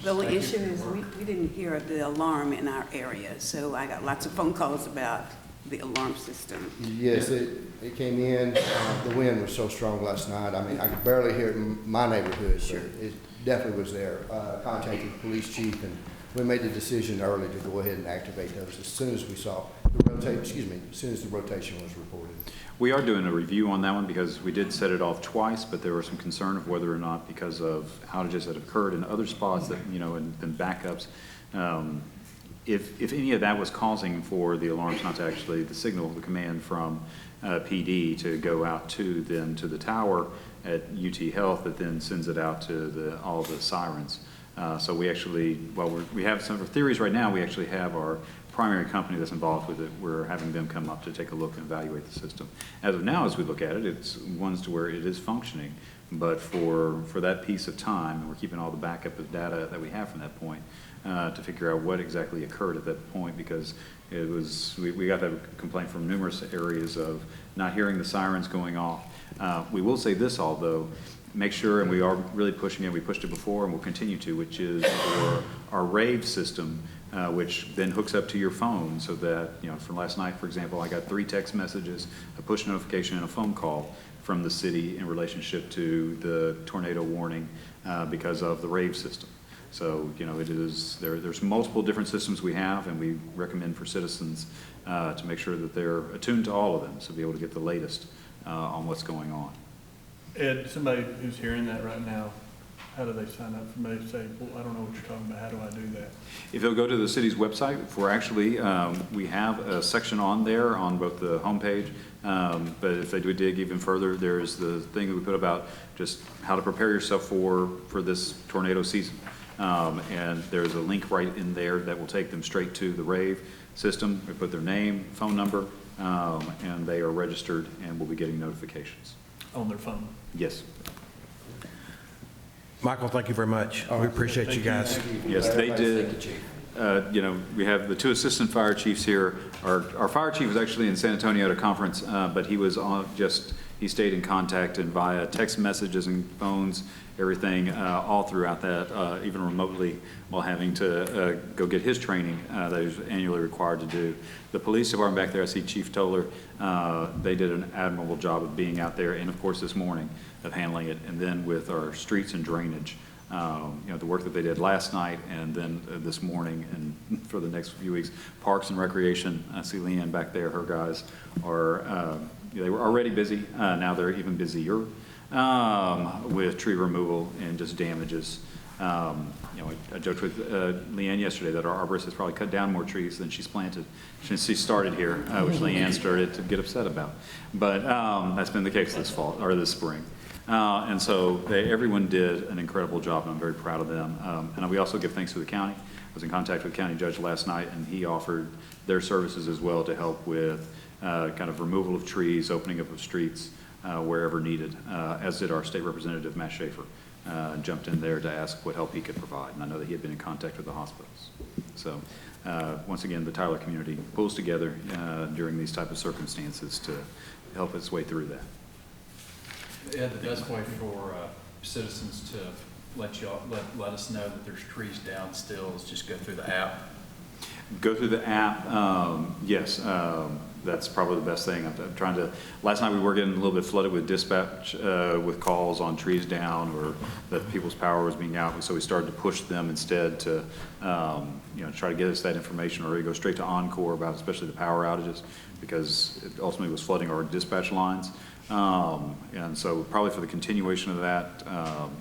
Speaker 1: Well, the issue is we didn't hear the alarm in our area, so I got lots of phone calls about the alarm system.
Speaker 16: Yes, it came in. The wind was so strong last night. I mean, I could barely hear it in my neighborhood, but it definitely was there. Contacted the police chief, and we made the decision early to go ahead and activate those as soon as we saw the rotation. As soon as the rotation was reported.
Speaker 7: We are doing a review on that one because we did set it off twice, but there was some concern of whether or not because of outages that occurred in other spots that, and backups, if any of that was causing for the alarms not to actually, the signal, the command from PD to go out to the tower at UT Health that then sends it out to all the sirens. So we actually, we have some of our theories right now, we actually have our primary company that's involved with it. We're having them come up to take a look and evaluate the system. As of now, as we look at it, it's ones to where it is functioning, but for that piece of time, and we're keeping all the backup of data that we have from that point to figure out what exactly occurred at that point, because it was, we got that complaint from numerous areas of not hearing the sirens going off. We will say this, although, make sure, and we are really pushing it, we pushed it before and we'll continue to, which is for our rave system, which then hooks up to your phone so that, from last night, for example, I got 3 text messages, a push notification, and a phone call from the city in relationship to the tornado warning because of the rave system. So, it is, there's multiple different systems we have, and we recommend for citizens to make sure that they're attuned to all of them, so be able to get the latest on what's going on.
Speaker 11: Ed, somebody who's hearing that right now, how do they sign up for me to say, well, I don't know what you're talking about, how do I do that?
Speaker 7: If they'll go to the city's website, we have a section on there on both the homepage, but if they do dig even further, there's the thing that we put about just how to prepare yourself for this tornado season. And there's a link right in there that will take them straight to the rave system. We put their name, phone number, and they are registered and will be getting notifications.
Speaker 11: On their phone?
Speaker 7: Yes.
Speaker 2: Michael, thank you very much. We appreciate you guys.
Speaker 7: Yes, they did. We have the 2 assistant fire chiefs here. Our fire chief was actually in San Antonio at a conference, but he was he stayed in contact and via text messages and phones, everything, all throughout that, even remotely, while having to go get his training that he was annually required to do. The police department back there, I see Chief Toller, they did an admirable job of being out there, and of course this morning of handling it, and then with our streets and drainage. The work that they did last night and then this morning and for the next few weeks. Parks and Recreation, I see Leanne back there, her guys are, they were already busy, now they're even busier with tree removal and just damages. I joked with Leanne yesterday that our arborist has probably cut down more trees than she's planted since she started here, which Leanne started to get upset about. But that's been the case this fall, or this spring. And so everyone did an incredible job, and I'm very proud of them. And we also give thanks to the county. I was in contact with the county judge last night, and he offered their services as well to help with kind of removal of trees, opening up of streets wherever needed, as did our state representative, Matt Schaefer. Jumped in there to ask what help he could provide. And I know that he had been in contact with the hospitals. So once again, the Tyler community pulls together during these type of circumstances to help its way through that.
Speaker 5: Yeah, the best way for citizens to let us know that there's trees down still is just go through the app.
Speaker 7: Go through the app, yes. That's probably the best thing. I'm trying to, last night we were getting a little bit flooded with dispatch, with calls on trees down or that people's power was being out. So we started to push them instead to, try to get us that information, or go straight to Encore about especially the power outages, because it ultimately was flooding our dispatch lines. And so probably for the continuation of that,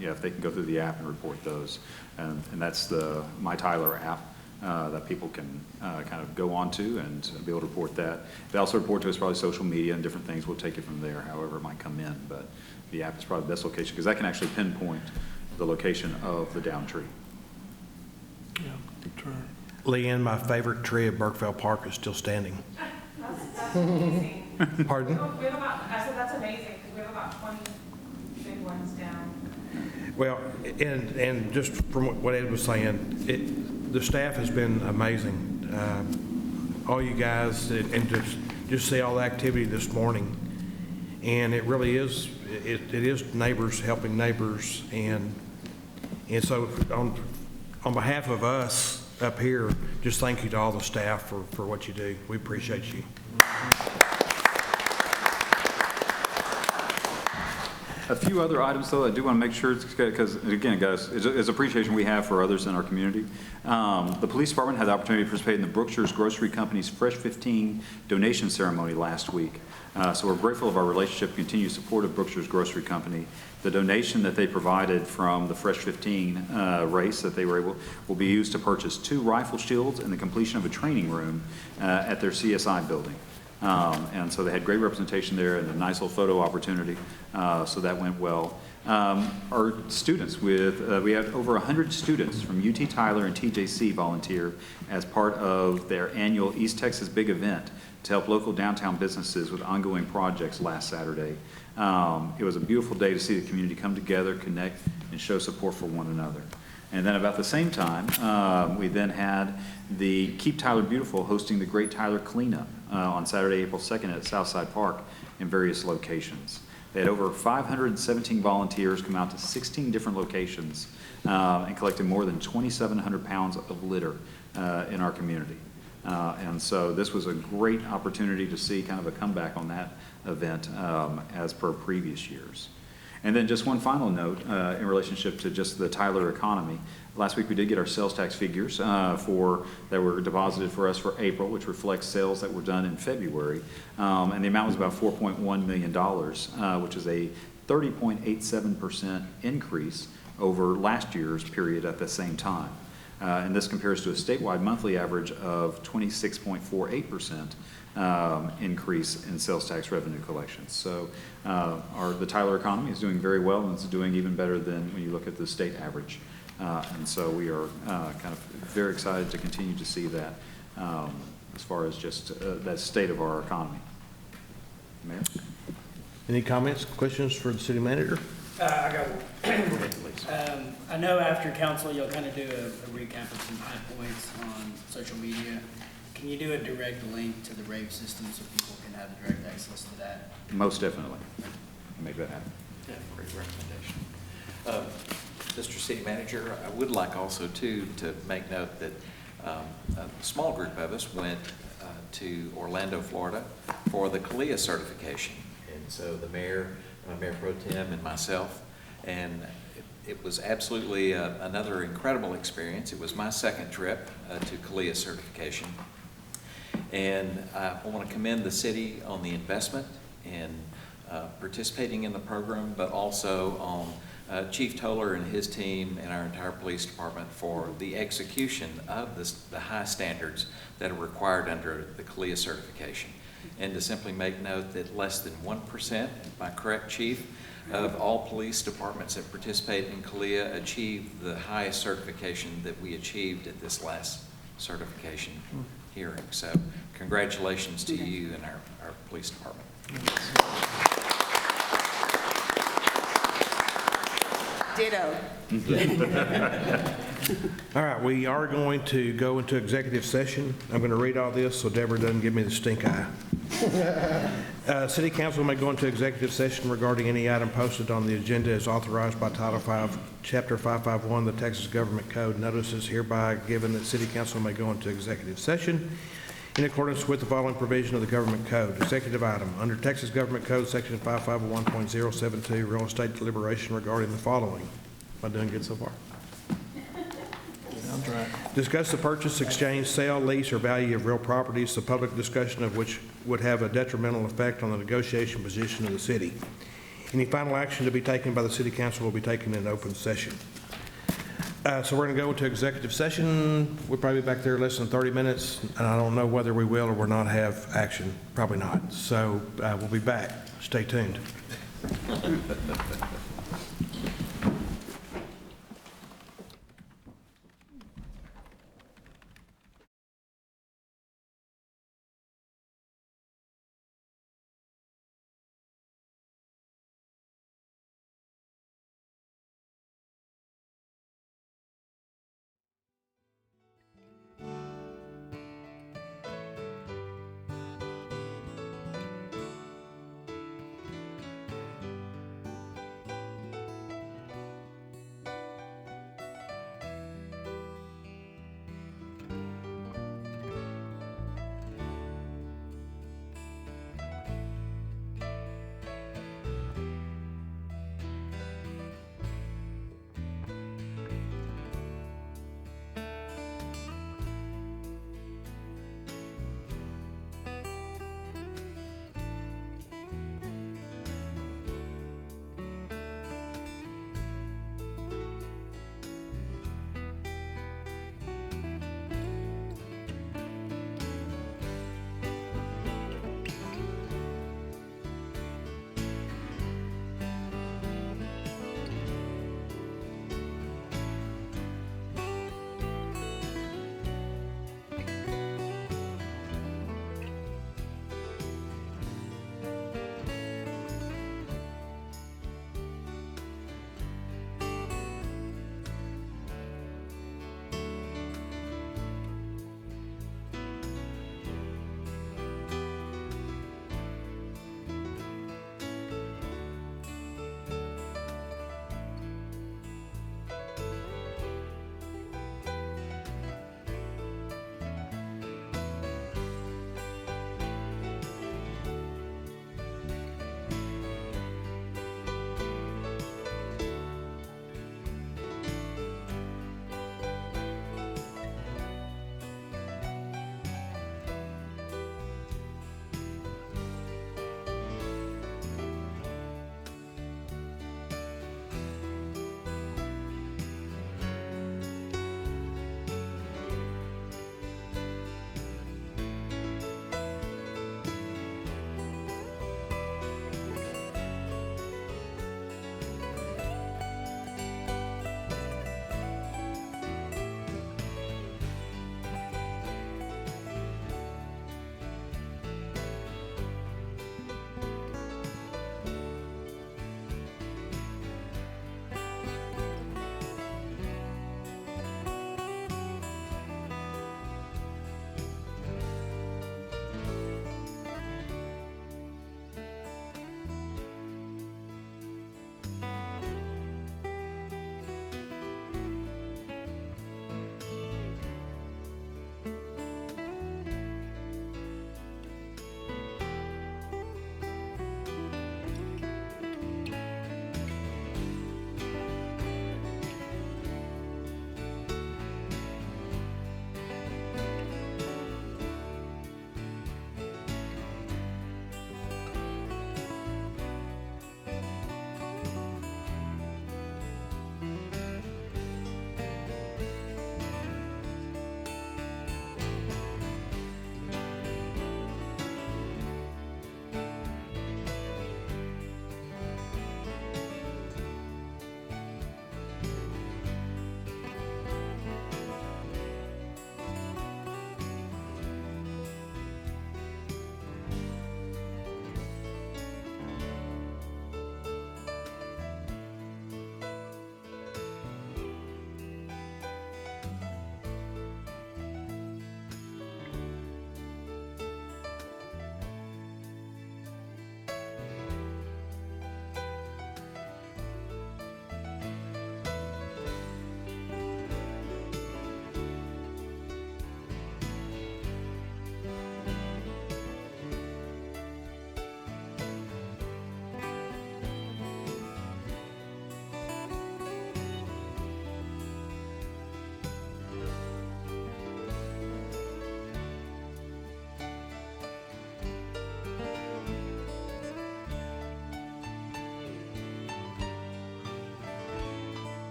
Speaker 7: if they can go through the app and report those. And that's the My Tyler app. That people can kind of go on to and be able to report that. They also report to us probably social media and different things. We'll take it from there, however it might come in. But the app is probably the best location because that can actually pinpoint the location of the downed tree.
Speaker 2: Yeah, true. Leanne, my favorite tree at Burkeville Park is still standing.
Speaker 6: That's amazing.
Speaker 2: Pardon?
Speaker 6: We have about, I said that's amazing because we have about 20 big ones down.
Speaker 2: Well, and just from what Ed was saying, the staff has been amazing. All you guys, and just see all the activity this morning. And it really is, it is neighbors helping neighbors. And so on behalf of us up here, just thank you to all the staff for what you do. We appreciate you.
Speaker 7: A few other items, though, I do want to make sure, because, again, guys, it's appreciation we have for others in our community. The police department had the opportunity to participate in the Brookshire's Grocery Company's Fresh 15 donation ceremony last week. So we're grateful of our relationship, continued support of Brookshire's Grocery Company. The donation that they provided from the Fresh 15 race that they were able will be used to purchase 2 rifle shields and the completion of a training room at their CSI building. And so they had great representation there and a nice little photo opportunity, so that went well. Our students, we had over 100 students from UT Tyler and TJC volunteer as part of their annual East Texas Big Event to help local downtown businesses with ongoing projects last Saturday. It was a beautiful day to see the community come together, connect, and show support for one another. And then about the same time, we then had the Keep Tyler Beautiful hosting the Great Tyler Cleanup on Saturday, April 2nd at Southside Park in various locations. They had over 517 volunteers come out to 16 different locations and collected more than 2,700 pounds of litter in our community. And so this was a great opportunity to see kind of a comeback on that event as per previous years. And then just one final note in relationship to just the Tyler economy. Last week we did get our sales tax figures that were deposited for us for April, which reflects sales that were done in February. And the amount was about $4.1 million, which is a 30.87% increase over last year's period at the same time. And this compares to a statewide monthly average of 26.48% increase in sales tax revenue collections. So the Tyler economy is doing very well, and it's doing even better than when you look at the state average. And so we are kind of very excited to continue to see that as far as just that state of our economy. Mayor?
Speaker 2: Any comments, questions for the city manager?
Speaker 12: I got one. I know after council, you'll kind of do a recap of some high points on social media. Can you do a direct link to the rave system so people can have direct access to that?
Speaker 7: Most definitely. Make that happen.
Speaker 4: Yeah, great recommendation. Mr. City Manager, I would like also to make note that a small group of us went to Orlando, Florida for the CALIA certification. And so the mayor, Mayor Pro Tem, and myself, and it was absolutely another incredible experience. It was my second trip to CALIA certification. And I want to commend the city on the investment in participating in the program, but also on Chief Toller and his team and our entire police department for the execution of the high standards that are required under the CALIA certification. And to simply make note that less than 1%, am I correct, Chief, of all police departments that participate in CALIA achieved the highest certification that we achieved at this last certification hearing. So congratulations to you and our police department.
Speaker 1: Ditto.
Speaker 2: All right, we are going to go into executive session. I'm going to read all this so Deborah doesn't give me the stink eye. City Council may go into executive session regarding any item posted on the agenda as authorized by Title V, Chapter 551 of the Texas Government Code. Notice is hereby given that City Council may go into executive session in accordance with the following provision of the Government Code. Executive item, under Texas Government Code, Section 551.072, real estate deliberation regarding the following. Am I doing good so far?
Speaker 11: Sounds right.
Speaker 2: Discuss the purchase, exchange, sale, lease, or value of real properties, the public discussion of which would have a detrimental effect on the negotiation position of the city. Any final action to be taken by the City Council will be taken in open session. So we're going to go into executive session. We'll probably be back there less than 30 minutes, and I don't know whether we will or will not have action. Probably not. So we'll be back. Stay tuned.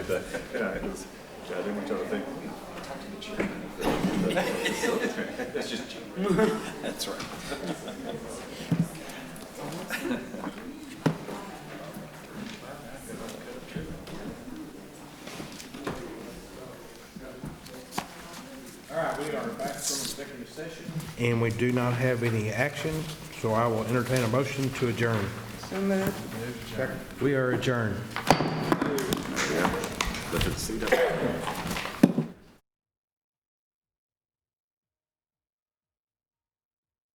Speaker 11: but, I didn't want y'all to think.
Speaker 5: That's just.
Speaker 4: That's right.
Speaker 5: All right, we are back from executive session.
Speaker 2: And we do not have any action, so I will entertain a motion to adjourn.
Speaker 1: So moved.
Speaker 2: We are adjourned.
Speaker 7: Let it see that.